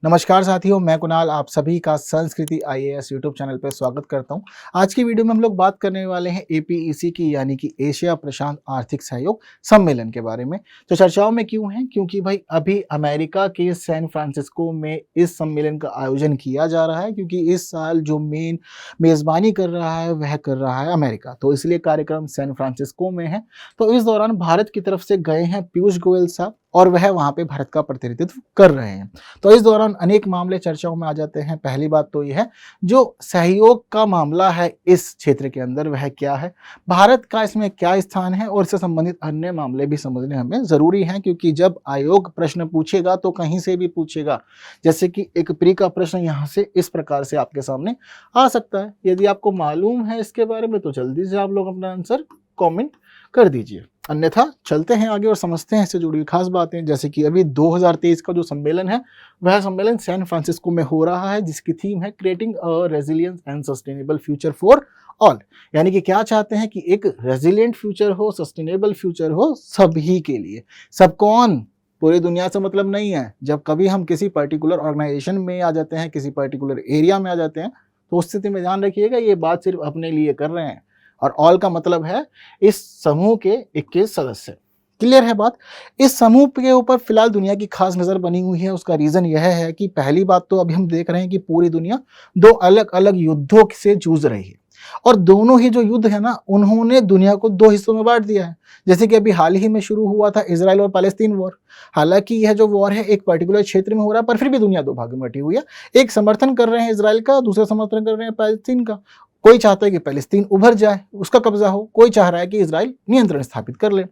नमस्कार साथियों, मैं कुणाल आप सभी का संस्कृति आईएएस यूट्यूब चैनल पर स्वागत करता हूं। आज की वीडियो में हम लोग बात करने वाले हैं एपीईसी की यानी कि एशिया प्रशांत आर्थिक सहयोग सम्मेलन के बारे में। तो चर्चाओं में क्यों है? क्योंकि भाई अभी अमेरिका के सैन फ्रांसिस्को में इस सम्मेलन का आयोजन किया जा रहा है, क्योंकि इस साल जो मेन मेज़बानी कर रहा है वह कर रहा है अमेरिका, तो इसलिए कार्यक्रम सैन फ्रांसिस्को में है। तो इस दौरान भारत की तरफ से गए हैं पीयूष गोयल साहब और वह वहाँ पे भारत का प्रतिनिधित्व कर रहे हैं। तो इस दौरान अनेक मामले चर्चाओं में आ जाते हैं। पहली बात तो यह है, जो सहयोग का मामला है इस क्षेत्र के अंदर वह क्या है, भारत का इसमें क्या स्थान है, और इससे संबंधित अन्य मामले भी समझने हमें ज़रूरी हैं, क्योंकि जब आयोग प्रश्न पूछेगा तो कहीं से भी पूछेगा। जैसे कि एक प्री का प्रश्न यहाँ से इस प्रकार से आपके सामने आ सकता है। यदि आपको मालूम है इसके बारे में तो जल्दी से आप लोग अपना आंसर कॉमेंट कर दीजिए, अन्यथा चलते हैं आगे और समझते हैं इससे जुड़ी खास बातें। जैसे कि अभी 2023 का जो सम्मेलन है वह सम्मेलन सैन फ्रांसिस्को में हो रहा है, जिसकी थीम है creating a resilience and sustainable future for all. यानी कि क्या चाहते हैं कि एक रेजिलियंट फ्यूचर हो, सस्टेनेबल फ्यूचर हो सभी के लिए। सब कौन? पूरी दुनिया से मतलब नहीं है। जब कभी हम किसी पर्टिकुलर ऑर्गेनाइजेशन में आ जाते हैं, किसी पर्टिकुलर एरिया में आ जाते हैं, तो उस स्थिति में ध्यान रखिएगा ये बात सिर्फ अपने लिए कर रहे हैं, और ऑल का मतलब है इस समूह के 21 सदस्य। क्लियर है बात? इस समूह के ऊपर फिलहाल दुनिया की खास नजर बनी हुई है। उसका रीजन यह है कि पहली बात तो अभी हम देख रहे हैं कि पूरी दुनिया दो अलग अलग युद्धों से जूझ रही है, और दोनों ही जो युद्ध है ना, उन्होंने दुनिया को दो हिस्सों में बांट दिया है। जैसे कि अभी हाल ही में शुरू हुआ था इजराइल और पैलेस्तीन वॉर। हालांकि यह जो वॉर है एक पर्टिकुलर क्षेत्र में हो रहा है, पर फिर भी दुनिया दो भागों में बटी हुई है। एक समर्थन कर रहे हैं इजराइल का, दूसरा समर्थन कर रहे हैं पैलेस्तीन का। कोई चाहता है कि पैलेस्तीन उभर जाए, उसका कब्जा हो, कोई चाह रहा है कि इजराइल नियंत्रण स्थापित कर ले।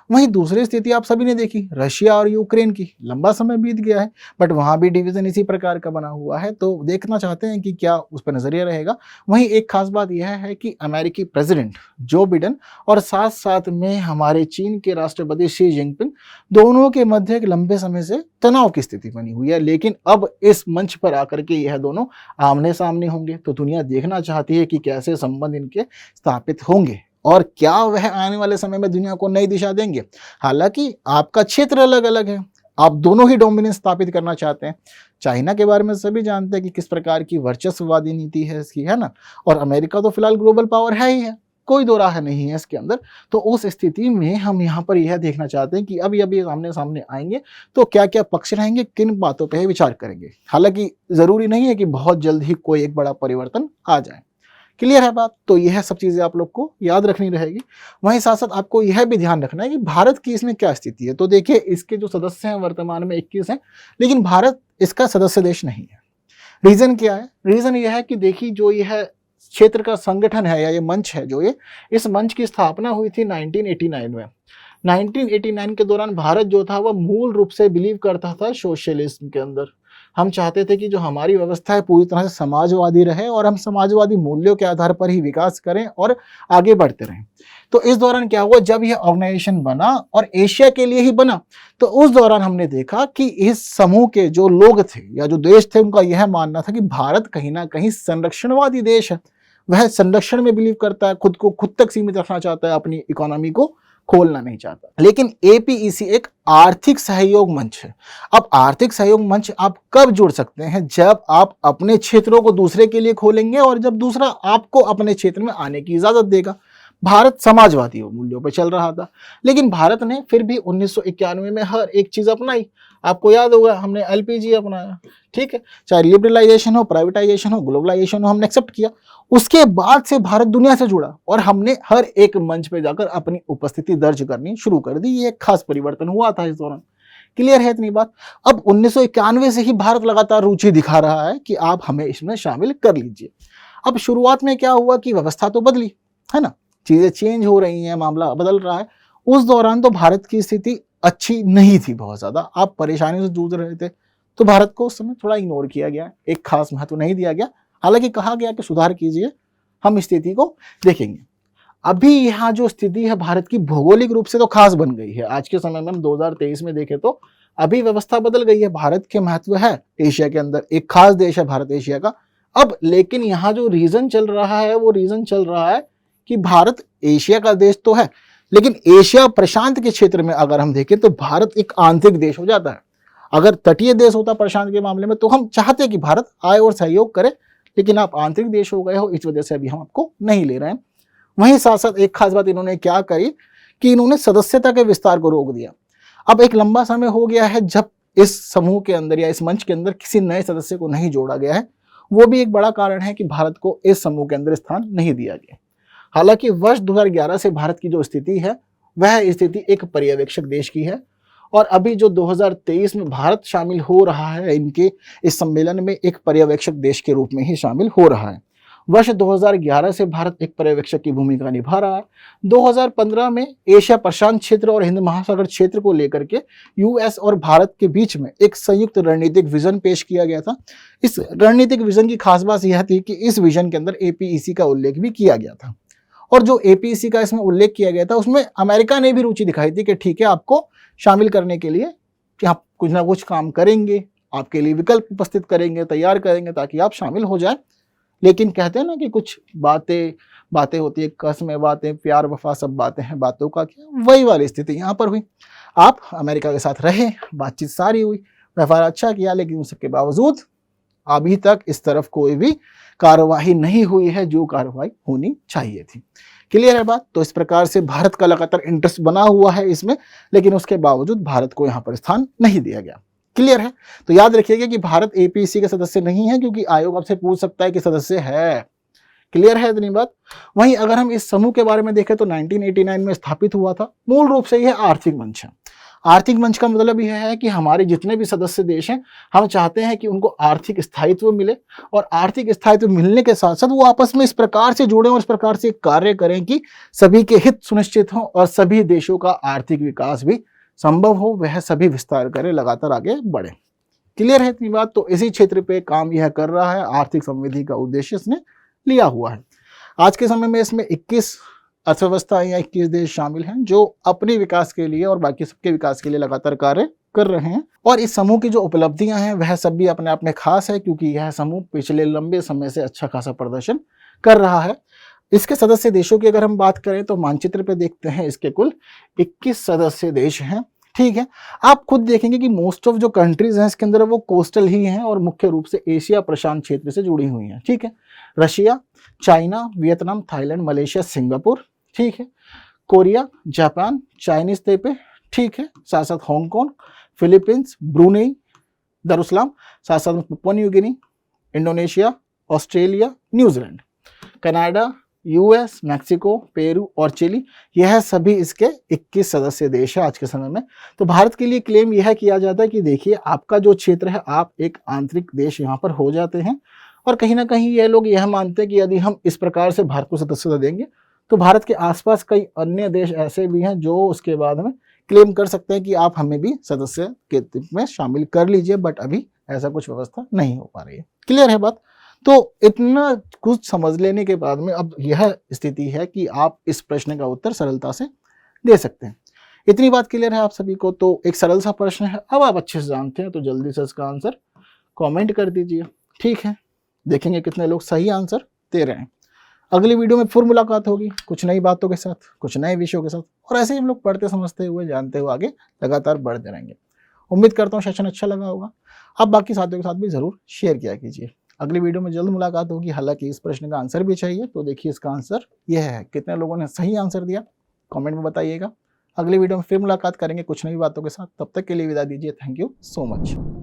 वहीं दूसरी स्थिति आप सभी ने देखी, रशिया और यूक्रेन की। लंबा समय बीत गया है, बट वहां भी डिवीजन इसी प्रकार का बना हुआ है, तो देखना चाहते हैं कि क्या उस पर नजरिया रहेगा। वहीं एक खास बात यह है कि अमेरिकी प्रेसिडेंट जो बिडेन और साथ साथ में हमारे चीन के राष्ट्रपति शी जिनपिंग, दोनों के मध्य एक लंबे समय से तनाव की स्थिति बनी हुई है। लेकिन अब इस मंच पर आकर के यह दोनों आमने सामने होंगे, तो दुनिया देखना चाहती है कि कैसे संबंध इनके स्थापित होंगे और क्या वह आने वाले समय में दुनिया को नई दिशा देंगे। हालांकि आपका क्षेत्र अलग अलग है, आप दोनों ही डोमिनेंस स्थापित करना चाहते हैं। चाइना के बारे में सभी जानते हैं कि किस प्रकार की वर्चस्ववादी नीति है इसकी, है ना। और अमेरिका तो फिलहाल ग्लोबल पावर है ही है, कोई दो राह नहीं है इसके अंदर। तो उस स्थिति में हम यहाँ पर यह देखना चाहते हैं कि अभी अभी आमने सामने आएंगे तो क्या क्या पक्ष रहेंगे, किन बातों पर विचार करेंगे। हालांकि जरूरी नहीं है कि बहुत जल्द ही कोई एक बड़ा परिवर्तन आ जाए। क्लियर है बात? तो यह सब चीजें आप लोग को याद रखनी रहेगी। वहीं साथ साथ आपको यह भी ध्यान रखना है कि भारत की इसमें क्या स्थिति है। तो देखिए, इसके जो सदस्य हैं वर्तमान में 21 हैं, लेकिन भारत इसका सदस्य देश नहीं है। रीजन क्या है? रीजन यह है कि देखिए, जो यह क्षेत्र का संगठन है या ये मंच है, जो ये इस मंच की स्थापना हुई थी 1989 में। 1989 के दौरान भारत जो था वह मूल रूप से बिलीव करता था सोशलिज्म के अंदर। हम चाहते थे कि जो हमारी व्यवस्था है पूरी तरह से समाजवादी रहे, और हम समाजवादी मूल्यों के आधार पर ही विकास करें और आगे बढ़ते रहें। तो इस दौरान क्या हुआ, जब यह ऑर्गेनाइजेशन बना और एशिया के लिए ही बना, तो उस दौरान हमने देखा कि इस समूह के जो लोग थे या जो देश थे, उनका यह मानना था कि भारत कहीं ना कहीं संरक्षणवादी देश है। वह संरक्षण में बिलीव करता है, खुद को खुद तक सीमित रखना चाहता है, अपनी इकोनॉमी को खोलना नहीं चाहता। लेकिन एपीईसी एक आर्थिक सहयोग मंच है। अब आर्थिक सहयोग मंच आप कब जुड़ सकते हैं? जब आप अपने क्षेत्रों को दूसरे के लिए खोलेंगे और जब दूसरा आपको अपने क्षेत्र में आने की इजाजत देगा। भारत समाजवादी मूल्यों पर चल रहा था, लेकिन भारत ने फिर भी 1991 में हर एक चीज अपनाई। आपको याद होगा, हमने एलपीजी अपनाया, ठीक है। चाहे लिबरलाइजेशन हो, प्राइवेटाइजेशन हो, ग्लोबलाइजेशन हो, हमने एक्सेप्ट किया। उसके बाद से भारत दुनिया से जुड़ा और हमने हर एक मंच पे जाकर अपनी उपस्थिति दर्ज करनी शुरू कर दी। ये एक खास परिवर्तन हुआ था इस दौरान। क्लियर है इतनी बात? अब 1991 से ही भारत लगातार रुचि दिखा रहा है कि आप हमें इसमें शामिल कर लीजिए। अब शुरुआत में क्या हुआ कि व्यवस्था तो बदली, है ना, चीजें चेंज हो रही हैं, मामला बदल रहा है। उस दौरान तो भारत की स्थिति अच्छी नहीं थी, बहुत ज्यादा आप परेशानी से जूझ रहे थे, तो भारत को उस समय थोड़ा इग्नोर किया गया, एक खास महत्व नहीं दिया गया। हालांकि कहा गया कि सुधार कीजिए, हम स्थिति को देखेंगे। अभी यहाँ जो स्थिति है भारत की भौगोलिक रूप से तो खास बन गई है। आज के समय में हम 2023 में देखें तो अभी व्यवस्था बदल गई है। भारत के महत्व है एशिया के अंदर, एक खास देश है भारत एशिया का। अब लेकिन यहाँ जो रीजन चल रहा है वो रीजन चल रहा है कि भारत एशिया का देश तो है, लेकिन एशिया प्रशांत के क्षेत्र में अगर हम देखें तो भारत एक आंतरिक देश हो जाता है। अगर तटीय देश होता प्रशांत के मामले में तो हम चाहते कि भारत आए और सहयोग करे, लेकिन आप आंतरिक देश हो गए हो, इस वजह से अभी हम आपको नहीं ले रहे हैं। वहीं साथ साथ एक खास बात इन्होंने क्या करी कि इन्होंने सदस्यता के विस्तार को रोक दिया। अब एक लंबा समय हो गया है जब इस समूह के अंदर या इस मंच के अंदर किसी नए सदस्य को नहीं जोड़ा गया है, वो भी एक बड़ा कारण है कि भारत को इस समूह के अंदर स्थान नहीं दिया गया। हालांकि वर्ष 2011 से भारत की जो स्थिति है वह स्थिति एक पर्यवेक्षक देश की है, और अभी जो 2023 में भारत शामिल हो रहा है इनके इस सम्मेलन में एक पर्यवेक्षक देश के रूप में ही शामिल हो रहा है। वर्ष 2011 से भारत एक पर्यवेक्षक की भूमिका निभा रहा है। 2015 में एशिया प्रशांत क्षेत्र और हिंद महासागर क्षेत्र को लेकर के यूएस और भारत के बीच में एक संयुक्त रणनीतिक विजन पेश किया गया था। इस रणनीतिक विजन की खास बात यह थी कि इस विजन के अंदर एपीईसी का उल्लेख भी किया गया था, और जो एपीईसी का इसमें उल्लेख किया गया था उसमें अमेरिका ने भी रुचि दिखाई थी कि ठीक है, आपको शामिल करने के लिए कि आप कुछ ना कुछ काम करेंगे, आपके लिए विकल्प उपस्थित करेंगे, तैयार करेंगे ताकि आप शामिल हो जाए। लेकिन कहते हैं ना कि कुछ बातें होती है, कसमें बातें, प्यार वफा सब बातें हैं, बातों का क्या, वही वाली स्थिति यहाँ पर हुई। आप अमेरिका के साथ रहे, बातचीत सारी हुई, व्यवहार अच्छा किया, लेकिन उन सबके बावजूद अभी तक इस तरफ कोई भी कार्यवाही नहीं हुई है जो कार्यवाही होनी चाहिए थी। क्लियर है बात? तो इस प्रकार से भारत का लगातार इंटरेस्ट बना हुआ है इसमें, लेकिन उसके बावजूद भारत को यहाँ पर स्थान नहीं दिया गया। क्लियर है? तो याद रखिएगा कि भारत एपीईसी का सदस्य नहीं है, क्योंकि आयोग आपसे पूछ सकता है कि सदस्य है। क्लियर है इतनी बात? वहीं अगर हम इस समूह के बारे में देखें तो 1989 में स्थापित हुआ था। मूल रूप से यह आर्थिक मंच है। आर्थिक मंच का मतलब यह है कि हमारे जितने भी सदस्य देश हैं, हम चाहते हैं कि उनको आर्थिक स्थायित्व मिले, और आर्थिक स्थायित्व मिलने के साथ साथ वो आपस में इस प्रकार से जुड़े और इस प्रकार से कार्य करें कि सभी के हित सुनिश्चित हों और सभी देशों का आर्थिक विकास भी संभव हो, वह सभी विस्तार करें, लगातार आगे बढ़े। क्लियर है इतनी बात? तो इसी क्षेत्र पे काम यह कर रहा है, आर्थिक समृद्धि का उद्देश्य इसने लिया हुआ है। आज के समय में इसमें 21 अर्थव्यवस्थाएं या 21 देश शामिल हैं जो अपने विकास के लिए और बाकी सबके विकास के लिए लगातार कार्य कर रहे हैं। और इस समूह की जो उपलब्धियां हैं वह सब भी अपने आप में खास है, क्योंकि यह समूह पिछले लंबे समय से अच्छा खासा प्रदर्शन कर रहा है। इसके सदस्य देशों की अगर हम बात करें तो मानचित्र पे देखते हैं इसके कुल 21 सदस्य देश हैं। ठीक है, आप खुद देखेंगे कि मोस्ट ऑफ जो कंट्रीज हैं इसके अंदर वो कोस्टल ही हैं और मुख्य रूप से एशिया प्रशांत क्षेत्र से जुड़ी हुई हैं। ठीक है, Russia, China, Vietnam, Thailand, Malaysia, Singapore, ठीक है, कोरिया, जापान, चाइनीज तैपे, ठीक है, साथ साथ हांगकांग, फिलीपींस, ब्रुनेई, दारुसलाम, साथ साथ Papua New Guinea, Indonesia, Australia, New Zealand, Canada, US, Mexico, Peru और चिली, यह सभी इसके 21 सदस्य देश है आज के समय में। तो भारत के लिए क्लेम यह किया जाता है कि देखिए, आपका जो क्षेत्र है, आप एक आंतरिक देश यहाँ पर हो जाते हैं, और कहीं ना कहीं ये लोग यह मानते हैं कि यदि हम इस प्रकार से भारत को सदस्यता देंगे तो भारत के आसपास कई अन्य देश ऐसे भी हैं जो उसके बाद में क्लेम कर सकते हैं कि आप हमें भी सदस्य के रूप में शामिल कर लीजिए, बट अभी ऐसा कुछ व्यवस्था नहीं हो पा रही है। क्लियर है बात? तो इतना कुछ समझ लेने के बाद में अब यह स्थिति है कि आप इस प्रश्न का उत्तर सरलता से दे सकते हैं। इतनी बात क्लियर है आप सभी को? तो एक सरल सा प्रश्न है, अब आप अच्छे से जानते हैं तो जल्दी से इसका आंसर कमेंट कर दीजिए। ठीक है, देखेंगे कितने लोग सही आंसर दे रहे हैं। अगली वीडियो में फिर मुलाकात होगी कुछ नई बातों के साथ, कुछ नए विषयों के साथ, और ऐसे ही हम लोग पढ़ते समझते हुए जानते हुए आगे लगातार बढ़ते रहेंगे। उम्मीद करता हूँ सेशन अच्छा लगा होगा। आप बाकी साथियों के साथ भी जरूर शेयर किया कीजिए। अगली वीडियो में जल्द मुलाकात होगी। हालांकि इस प्रश्न का आंसर भी चाहिए, तो देखिए इसका आंसर यह है। कितने लोगों ने सही आंसर दिया कमेंट में बताइएगा। अगली वीडियो में फिर मुलाकात करेंगे कुछ नई बातों के साथ। तब तक के लिए विदा दीजिए। Thank you so much.